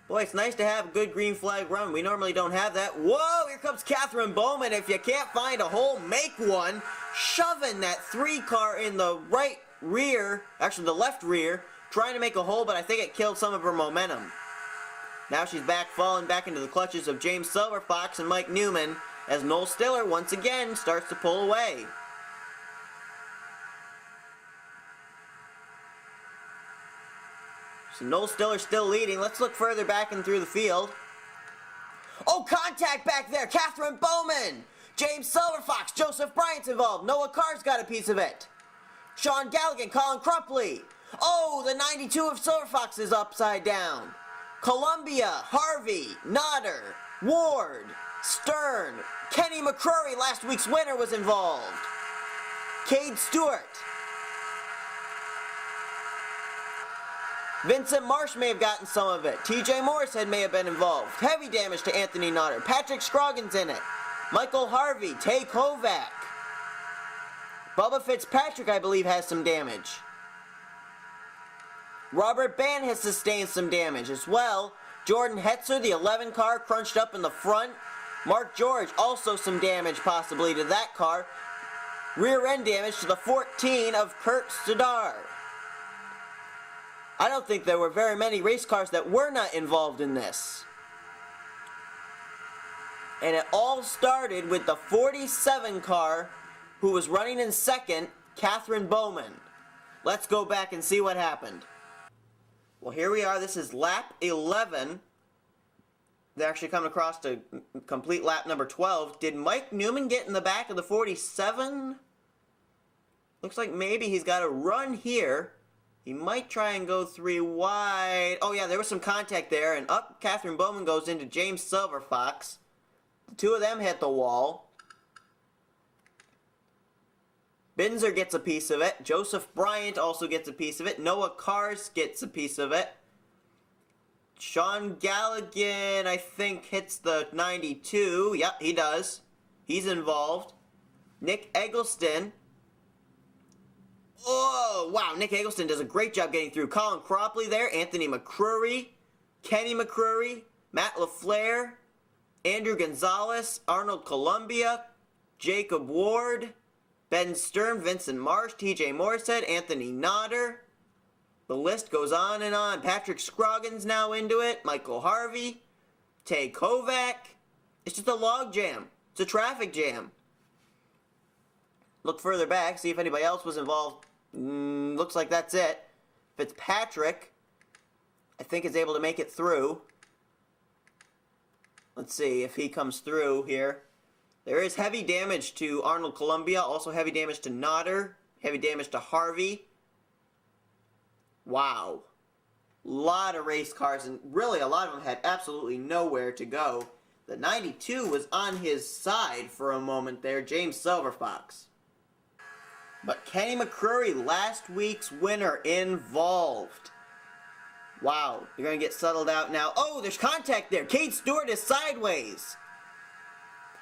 Boy, it's nice to have a good green flag run. We normally don't have that. Whoa, here comes Catherine Bowman. If you can't find a hole, make one. Shoving that 3 car in the right rear, actually the left rear, trying to make a hole, but I think it killed some of her momentum. Now she's back, falling back into the clutches of James Silverfox and Mike Newman, as Noel Stiller once again starts to pull away. So Noel Stiller still leading. Let's look further back and through the field. Oh, contact back there! Catherine Bowman! James Silverfox, Joseph Bryant's involved. Noah Carr's got a piece of it. Sean Galligan, Colin Crumpley. Oh, the 92 of Silverfox is upside down. Columbia, Harvey, Nodder, Ward, Stern, Kenny McCrory, last week's winner, was involved. Cade Stewart. Vincent Marsh may have gotten some of it. TJ Morrishead may have been involved. Heavy damage to Anthony Nodder. Patrick Scroggins in it. Michael Harvey, Tay Kovac. Bubba Fitzpatrick, I believe, has some damage. Robert Band has sustained some damage as well. Jordan Hetzer, the 11 car, crunched up in the front. Mark George, also some damage possibly to that car. Rear end damage to the 14 of Kurt Sadar. I don't think there were very many race cars that were not involved in this. And it all started with the 47 car who was running in second, Catherine Bowman. Let's go back and see what happened. Well, here we are. This is lap 11. They're actually coming across to complete lap number 12. Did Mike Newman get in the back of the 47? Looks like maybe he's got a run here. He might try and go 3 wide. Oh yeah, there was some contact there, and up Catherine Bowman goes into James Silverfox. The two of them hit the wall. Binzer gets a piece of it. Joseph Bryant also gets a piece of it. Noah Cars gets a piece of it. Sean Galligan, I think, hits the 92. Yep, he does. He's involved. Nick Eggleston. Oh, wow, Nick Eggleston does a great job getting through. Colin Cropley there, Anthony McCrory, Kenny McCrory, Matt LaFleur, Andrew Gonzalez, Arnold Columbia, Jacob Ward, Ben Stern, Vincent Marsh, TJ Morrishead, Anthony Nodder. The list goes on and on. Patrick Scroggins now into it, Michael Harvey, Tay Kovac. It's just a log jam. It's a traffic jam. Look further back, see if anybody else was involved. Looks like that's it. Fitzpatrick, I think, is able to make it through. Let's see if he comes through here. There is heavy damage to Arnold Columbia, also heavy damage to Nodder, heavy damage to Harvey. Wow. Lot of race cars, and really a lot of them had absolutely nowhere to go. The 92 was on his side for a moment there, James Silverfox. But Kenny McCrory, last week's winner, involved. Wow, you're going to get settled out now. Oh, there's contact there. Cade Stewart is sideways.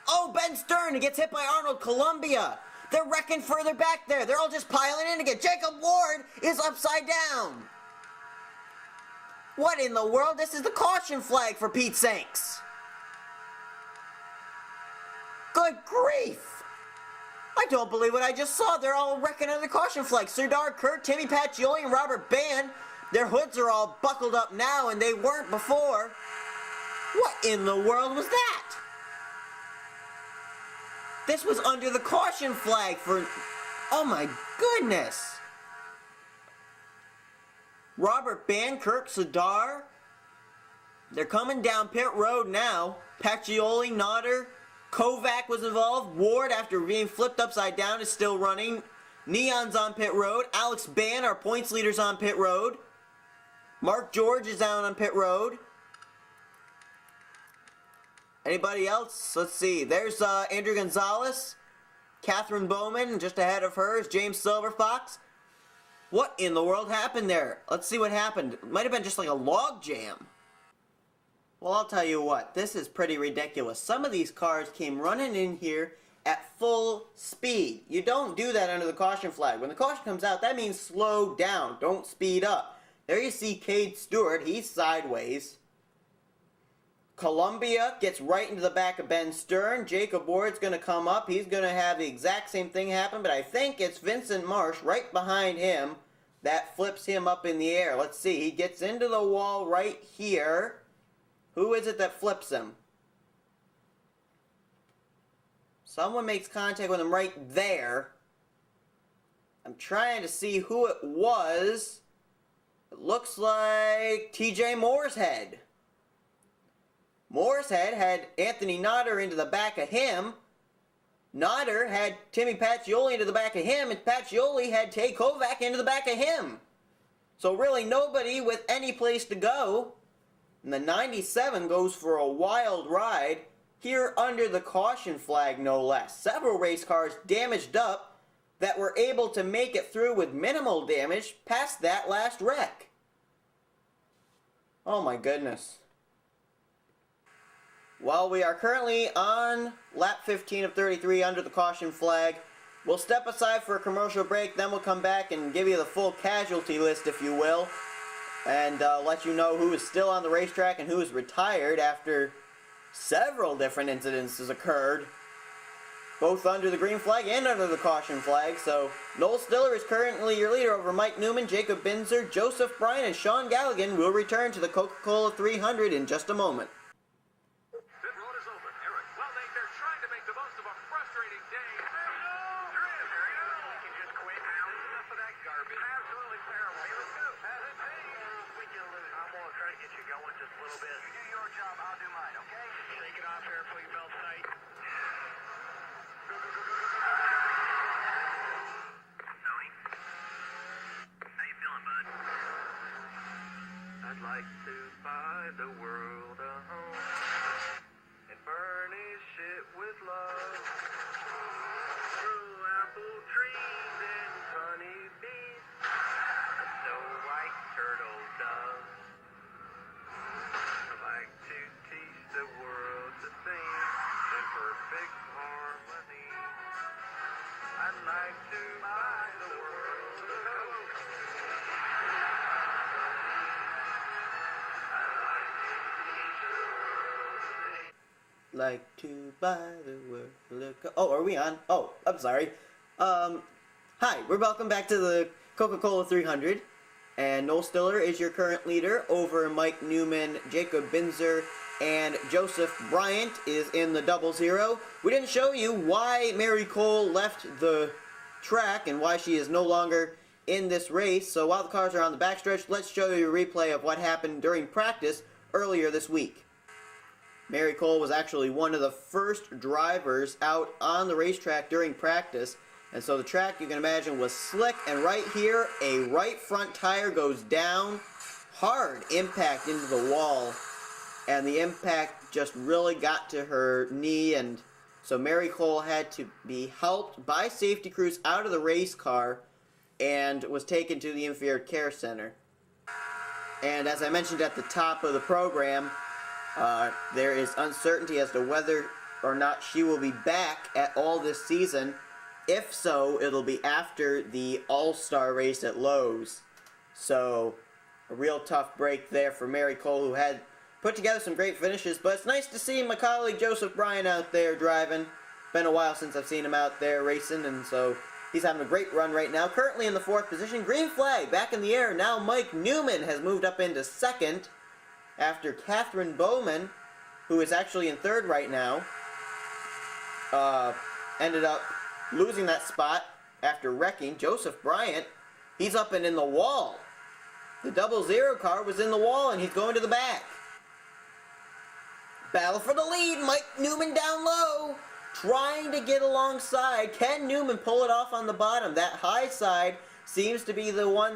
Oh, Ben Stern gets hit by Arnold Columbia. They're wrecking further back there. They're all just piling in again. Jacob Ward is upside down. What in the world? This is the caution flag, for Pete's sakes. Good grief. I don't believe what I just saw. They're all wrecking under the caution flag. Serdar Kurt, Timmy Pacioli, and Robert Band. Their hoods are all buckled up now, and they weren't before. What in the world was that? This was under the caution flag for... Oh my goodness. Robert Band, Kirk Sadar. They're coming down pit road now. Pacioli, Nodder, Kovac was involved. Ward, after being flipped upside down, is still running. Neon's on pit road. Alex Band, our points leader's on pit road. Mark George is down on pit road. Anybody else? Let's see. There's Andrew Gonzalez. Catherine Bowman, just ahead of her is James Silverfox. What in the world happened there? Let's see what happened. It might have been just like a log jam. Well, I'll tell you what. This is pretty ridiculous. Some of these cars came running in here at full speed. You don't do that under the caution flag. When the caution comes out, that means slow down. Don't speed up. There you see Cade Stewart. He's sideways. Columbia gets right into the back of Ben Stern. Jacob Ward's going to come up. He's going to have the exact same thing happen, but I think it's Vincent Marsh right behind him that flips him up in the air. Let's see. He gets into the wall right here. Who is it that flips him? Someone makes contact with him right there. I'm trying to see who it was. It looks like TJ Mooreshead. Mooreshead had Anthony Nodder into the back of him. Nodder had Timmy Pacioli into the back of him, and Pacioli had Tay Kovac into the back of him. So really nobody with any place to go. And the 97 goes for a wild ride. Here under the caution flag, no less. Several race cars damaged up that were able to make it through with minimal damage past that last wreck. Oh my goodness. Well, we are currently on lap 15 of 33 under the caution flag. We'll step aside for a commercial break, then we'll come back and give you the full casualty list, if you will, and let you know who is still on the racetrack and who is retired after several different incidences occurred, both under the green flag and under the caution flag. So Noel Stiller is currently your leader over Mike Newman, Jacob Binzer, Joseph Bryan, and Sean Galligan. Will return to the Coca-Cola 300 in just a moment. I'd like to buy the world a home and furnish it with love. Grow apple trees and honeybees, a snow white turtle dove. I'd like to teach the world to sing in perfect harmony. I'd like to buy the world a home. Like to buy the world. Look. Oh, are we on? Oh, I'm sorry. Hi, we're welcome back to the Coca-Cola 300, and Noel Stiller is your current leader over Mike Newman, Jacob Binzer, and Joseph Bryant is in the 00. We didn't show you why Mary Cole left the track and why she is no longer in this race, so while the cars are on the backstretch, let's show you a replay of what happened during practice earlier this week. Mary Cole was actually one of the first drivers out on the racetrack during practice, and so the track, you can imagine, was slick, and right here, a right front tire goes down, hard impact into the wall, and the impact just really got to her knee, and so Mary Cole had to be helped by safety crews out of the race car and was taken to the Infirmary Care Center. And as I mentioned at the top of the program, there is uncertainty as to whether or not she will be back at all this season. If so, it'll be after the All-Star race at Lowe's. So, a real tough break there for Mary Cole, who had put together some great finishes. But it's nice to see my colleague Joseph Bryan out there driving. Been a while since I've seen him out there racing, and so he's having a great run right now. Currently in the 4th position. Green flag back in the air. Now Mike Newman has moved up into 2nd. After Catherine Bowman, who is actually in 3rd right now, ended up losing that spot after wrecking. Joseph Bryant, he's up and in the wall. The 00 car was in the wall, and he's going to the back. Battle for the lead. Mike Newman down low, trying to get alongside. Can Newman pull it off on the bottom? That high side seems to be the line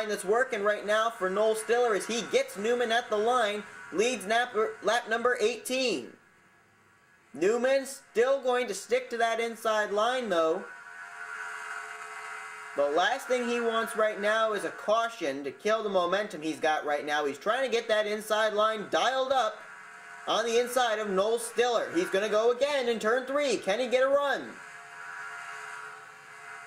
that's working right now for Noel Stiller as he gets Newman at the line, leads lap number 18. Newman still going to stick to that inside line though. The last thing he wants right now is a caution to kill the momentum he's got right now. He's trying to get that inside line dialed up on the inside of Noel Stiller. He's going to go again in turn 3. Can he get a run?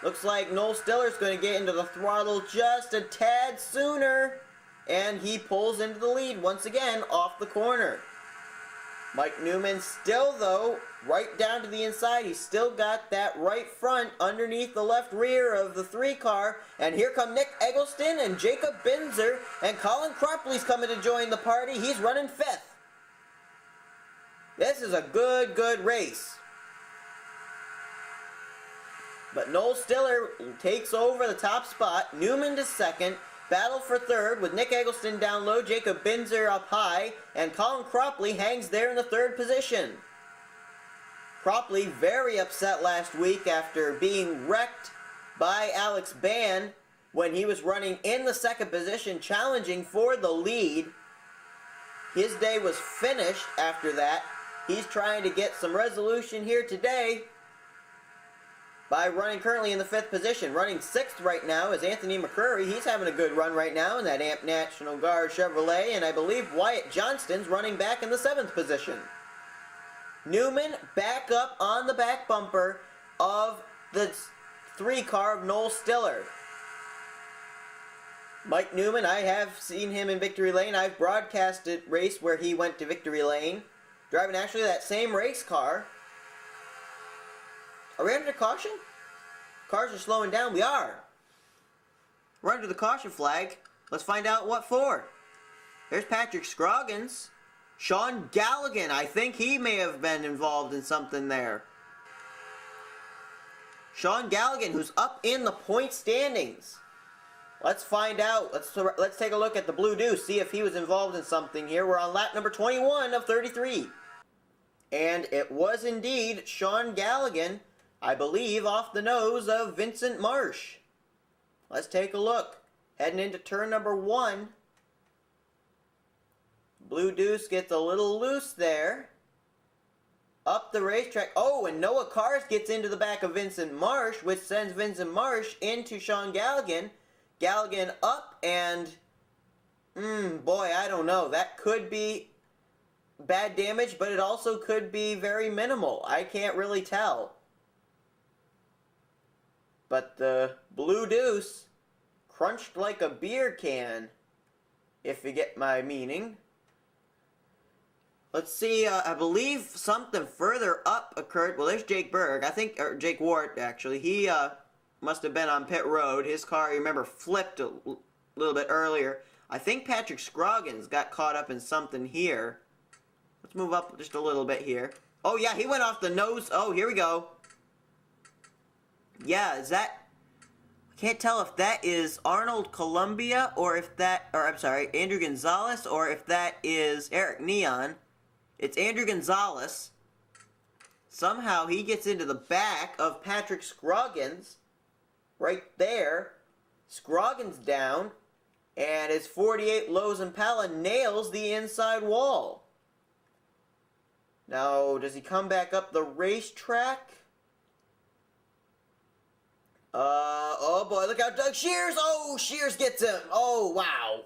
Looks like Noel Stiller's going to get into the throttle just a tad sooner, and he pulls into the lead once again off the corner. Mike Newman still, though, right down to the inside. He's still got that right front underneath the left rear of the 3 car. And here come Nick Eggleston and Jacob Binzer. And Colin Cropley's coming to join the party. He's running 5th. This is a good race. But Noel Stiller takes over the top spot. Newman to 2nd. Battle for 3rd with Nick Eggleston down low, Jacob Binzer up high, and Colin Cropley hangs there in the 3rd position. Cropley very upset last week after being wrecked by Alex Ban when he was running in the 2nd position, challenging for the lead. His day was finished after that. He's trying to get some resolution here today by running currently in the 5th position. Running 6th right now is Anthony McCurry. He's having a good run right now in that AMP National Guard Chevrolet, and I believe Wyatt Johnston's running back in the 7th position. Newman back up on the back bumper of the 3 car of Noel Stiller. Mike Newman, I have seen him in Victory Lane. I've broadcasted race where he went to Victory Lane, driving actually that same race car. Are we under caution? Cars are slowing down. We are. We're under the caution flag. Let's find out what for. There's Patrick Scroggins. Sean Galligan. I think he may have been involved in something there. Sean Galligan, who's up in the point standings. Let's find out. Let's take a look at the Blue Deuce, see if he was involved in something here. We're on lap number 21 of 33. And it was indeed Sean Galligan, I believe, off the nose of Vincent Marsh. Let's take a look. Heading into turn number 1. Blue Deuce gets a little loose there. Up the racetrack. Oh, and Noah Cars gets into the back of Vincent Marsh, which sends Vincent Marsh into Sean Galligan. Galligan up, and boy, I don't know. That could be bad damage, but it also could be very minimal. I can't really tell. But the Blue Deuce crunched like a beer can, if you get my meaning. Let's see, I believe something further up occurred. Well, there's Jake Berg, I think, or Jake Wart, actually. He must have been on pit road. His car, you remember, flipped a little bit earlier. I think Patrick Scroggins got caught up in something here. Let's move up just a little bit here. Oh, yeah, he went off the nose. Oh, here we go. Yeah, is that... I can't tell if that is Arnold Columbia or if that... Or, I'm sorry, Andrew Gonzalez, or if that is Eric Neon. It's Andrew Gonzalez. Somehow he gets into the back of Patrick Scroggins. Right there. Scroggins down. And his 48 Lowe's Impala nails the inside wall. Now, does he come back up the racetrack? Oh boy, look out, Doug Shears! Oh, Shears gets him! Oh, wow.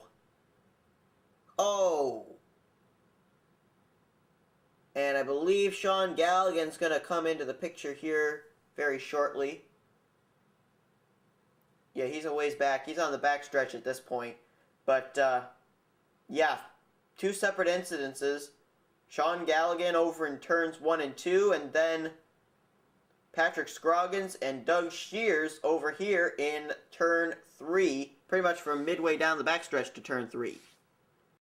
Oh. And I believe Sean Galligan's going to come into the picture here very shortly. Yeah, he's a ways back. He's on the back stretch at this point. But, yeah, 2 separate incidences. Sean Galligan over in turns 1 and 2, and then Patrick Scroggins and Doug Shears over here in turn 3, pretty much from midway down the backstretch to turn 3.